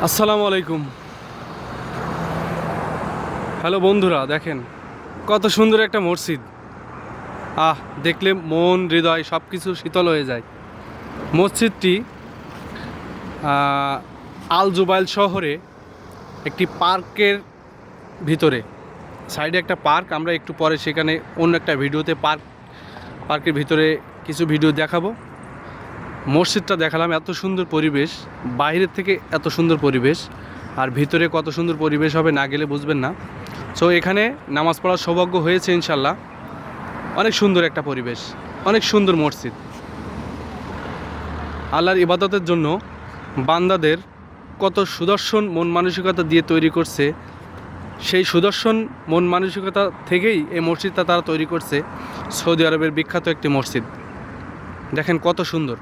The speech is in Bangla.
আসসালামু আলাইকুম। হ্যালো বন্ধুরা, দেখেন কত সুন্দর একটা মসজিদ। দেখলে মন হৃদয় সব কিছু শীতল হয়ে যায়। মসজিদটি আল জুবাইল শহরে একটি পার্কের ভিতরে, সাইডে একটা পার্ক। আমরা একটু পরে সেখানে অন্য একটা ভিডিওতে পার্কের ভিতরে কিছু ভিডিও দেখাবো। মসজিদটা দেখালাম, এত সুন্দর পরিবেশ, বাইরের থেকে এত সুন্দর পরিবেশ, আর ভিতরে কত সুন্দর পরিবেশ হবে না গেলে বুঝবেন না। সো এখানে নামাজ পড়ার সৌভাগ্য হয়েছে ইনশাল্লাহ। অনেক সুন্দর একটা পরিবেশ, অনেক সুন্দর মসজিদ। আল্লাহর ইবাদতের জন্য বান্দাদের কত সুদর্শন মন মানসিকতা দিয়ে তৈরি করছে, সেই সুদর্শন মন মানসিকতা থেকেই এই মসজিদটা তারা তৈরি করছে। সৌদি আরবের বিখ্যাত একটি মসজিদ, দেখেন কত সুন্দর।